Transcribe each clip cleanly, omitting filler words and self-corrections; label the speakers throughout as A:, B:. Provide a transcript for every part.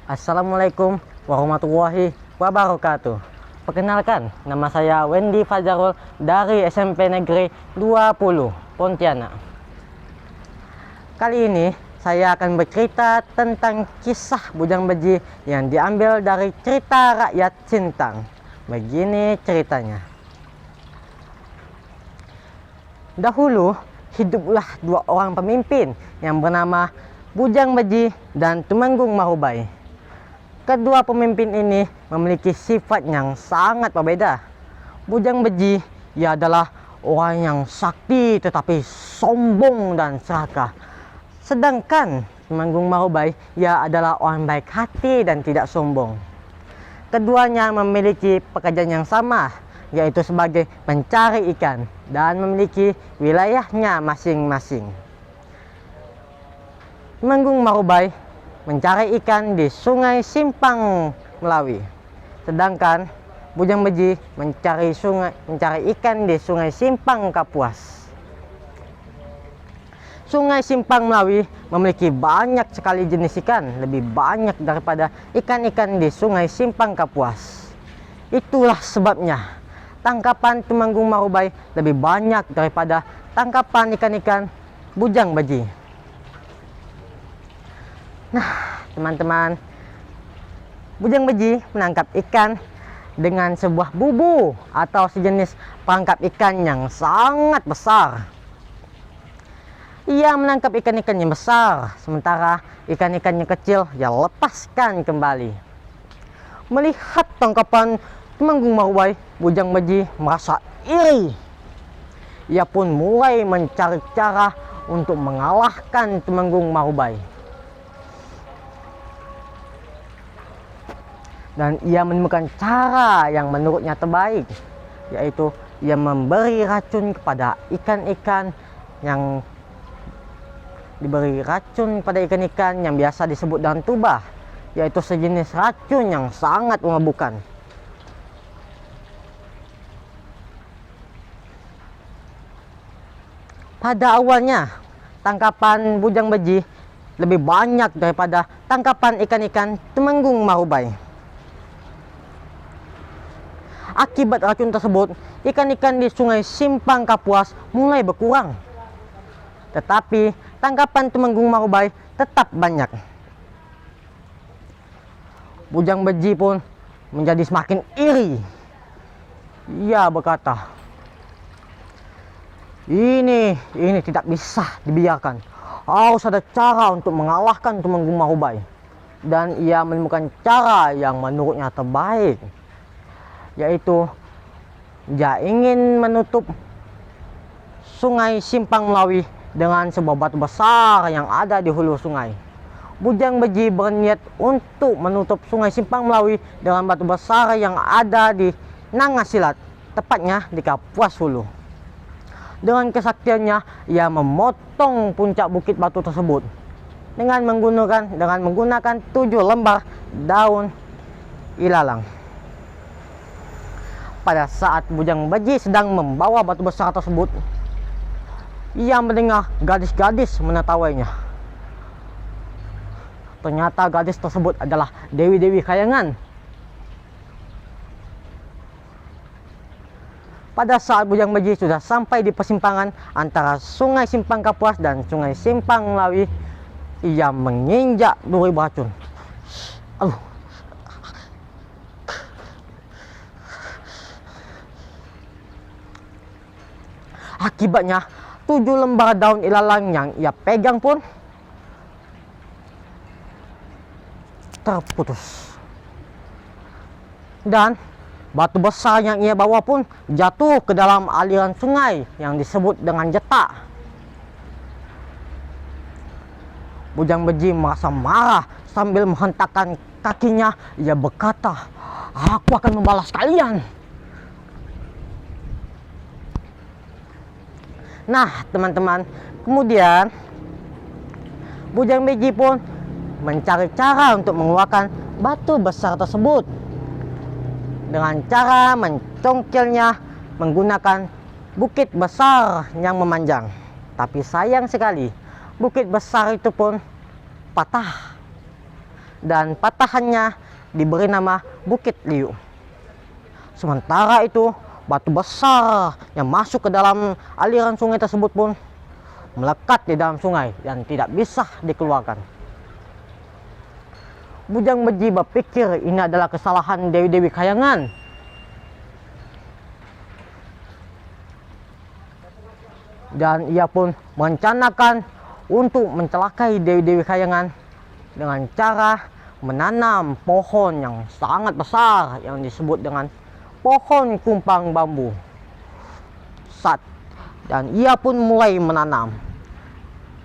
A: Assalamualaikum warahmatullahi wabarakatuh. Perkenalkan, nama saya Wendy Fajarul dari SMP Negeri 20 Pontianak. Kali ini saya akan bercerita tentang kisah Bujang Beji yang diambil dari cerita rakyat Sintang. Begini ceritanya. Dahulu hiduplah dua orang pemimpin yang bernama Bujang Beji dan Tumenggung Marubai. Kedua pemimpin ini memiliki sifat yang sangat berbeda. Bujang Beji, ia adalah orang yang sakti tetapi sombong dan serakah. Sedangkan Tumenggung Marubai, ia adalah orang baik hati dan tidak sombong. Keduanya memiliki pekerjaan yang sama, yaitu sebagai pencari ikan dan memiliki wilayahnya masing-masing. Tumenggung Marubai mencari ikan di Sungai Simpang Melawi, sedangkan Bujang Beji mencari ikan di Sungai Simpang Kapuas. Sungai Simpang Melawi memiliki banyak sekali jenis ikan, lebih banyak daripada ikan-ikan di Sungai Simpang Kapuas. Itulah sebabnya tangkapan Tumenggung Marubai lebih banyak daripada tangkapan ikan-ikan Bujang Beji. Nah, teman-teman, Bujang Beji menangkap ikan dengan sebuah bubu atau sejenis perangkap ikan yang sangat besar. Ia menangkap ikan-ikan yang besar, sementara ikan-ikan yang kecil ia lepaskan kembali. Melihat tangkapan Tumenggung Marubai, Bujang Beji merasa iri. Ia pun mulai mencari cara untuk mengalahkan Tumenggung Marubai. Dan ia menemukan cara yang menurutnya terbaik, yaitu ia memberi racun kepada ikan-ikan yang biasa disebut dengan tubah, yaitu sejenis racun yang sangat memabukkan. Pada awalnya, tangkapan Bujang Beji lebih banyak daripada tangkapan ikan-ikan Tumenggung Marubai. Akibat racun tersebut, ikan-ikan di Sungai Simpang Kapuas mulai berkurang. Tetapi tangkapan Tumenggung Marubai tetap banyak. Bujang Beji pun menjadi semakin iri. Ia berkata, Ini tidak bisa dibiarkan. Harus ada cara untuk mengalahkan Tumenggung Marubai. Dan ia menemukan cara yang menurutnya terbaik, yaitu dia ingin menutup Sungai Simpang Melawi dengan sebuah batu besar yang ada di hulu sungai. Bujang Beji berniat untuk menutup Sungai Simpang Melawi dengan batu besar yang ada di Nangasilat, tepatnya di Kapuas Hulu. Dengan kesaktiannya, ia memotong puncak bukit batu tersebut dengan menggunakan 7 lembar daun ilalang. Pada saat Bujang Beji sedang membawa batu besar tersebut, ia mendengar gadis-gadis menertawainya. Ternyata gadis tersebut adalah dewi-dewi kayangan. Pada saat Bujang Beji sudah sampai di persimpangan antara Sungai Simpang Kapuas dan Sungai Simpang Melawi, ia menginjak duri beracun. Akibatnya 7 lembar daun ilalang yang ia pegang pun terputus. Dan batu besar yang ia bawa pun jatuh ke dalam aliran sungai yang disebut dengan Jetak. Bujang Beji merasa marah sambil menghentakkan kakinya. Ia berkata, "Aku akan membalas kalian." Nah, teman-teman, kemudian Bujang Beji pun mencari cara untuk mengeluarkan batu besar tersebut dengan cara mencongkelnya menggunakan bukit besar yang memanjang. Tapi sayang sekali, bukit besar itu pun patah dan patahannya diberi nama Bukit Liu. Sementara itu, batu besar yang masuk ke dalam aliran sungai tersebut pun melekat di dalam sungai dan tidak bisa dikeluarkan. Bujang Beji berpikir ini adalah kesalahan Dewi-Dewi Kayangan. Dan ia pun merencanakan untuk mencelakai Dewi-Dewi Kayangan dengan cara menanam pohon yang sangat besar yang disebut dengan pohon kumpang bambu. Dan ia pun mulai menanam.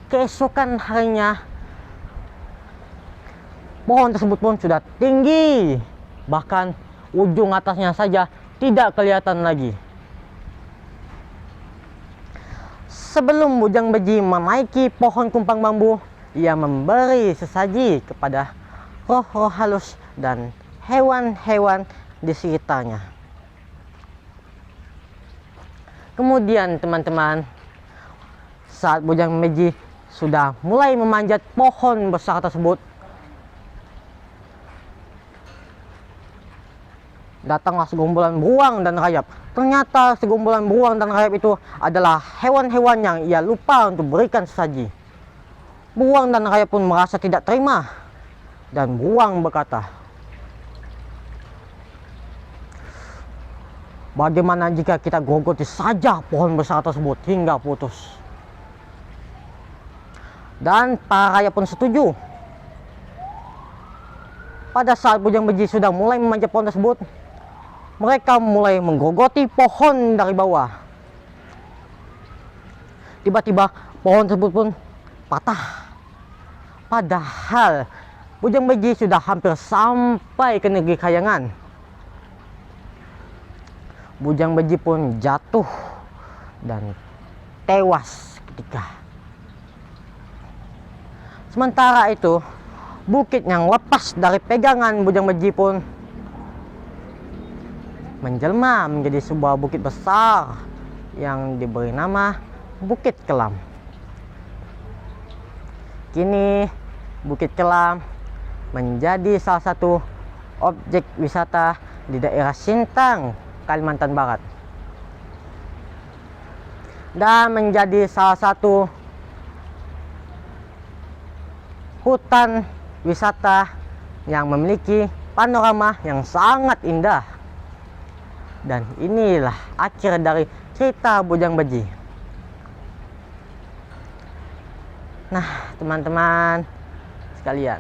A: Keesokan harinya, pohon tersebut pun sudah tinggi, bahkan ujung atasnya saja tidak kelihatan lagi. Sebelum Bujang Beji menaiki pohon kumpang bambu, ia memberi sesaji kepada roh-roh halus dan hewan-hewan di sekitarnya. Kemudian teman-teman, saat Bujang Beji sudah mulai memanjat pohon besar tersebut, datanglah segombolan beruang dan rayap. Ternyata segombolan beruang dan rayap itu adalah hewan-hewan yang ia lupa untuk berikan sesaji. Beruang dan rayap pun merasa tidak terima, dan beruang berkata, "Bagaimana jika kita grogoti saja pohon besar tersebut hingga putus?" Dan para rayap pun setuju. Pada saat Bujang Beji sudah mulai memanjat pohon tersebut, mereka mulai menggerogoti pohon dari bawah. Tiba-tiba pohon tersebut pun patah. Padahal Bujang Beji sudah hampir sampai ke negeri Kayangan. Bujang Beji pun jatuh dan tewas seketika. Sementara itu, bukit yang lepas dari pegangan Bujang Beji pun menjelma menjadi sebuah bukit besar yang diberi nama Bukit Kelam. Kini Bukit Kelam menjadi salah satu objek wisata di daerah Sintang, Kalimantan Barat, dan menjadi salah satu hutan wisata yang memiliki panorama yang sangat indah. Dan inilah akhir dari cerita Bujang Beji. Nah, teman-teman sekalian,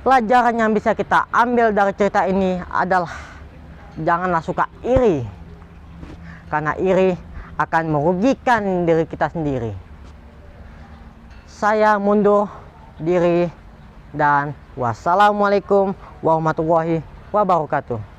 A: pelajaran yang bisa kita ambil dari cerita ini adalah janganlah suka iri, karena iri akan merugikan diri kita sendiri. Saya mundur diri, dan wassalamualaikum warahmatullahi wabarakatuh.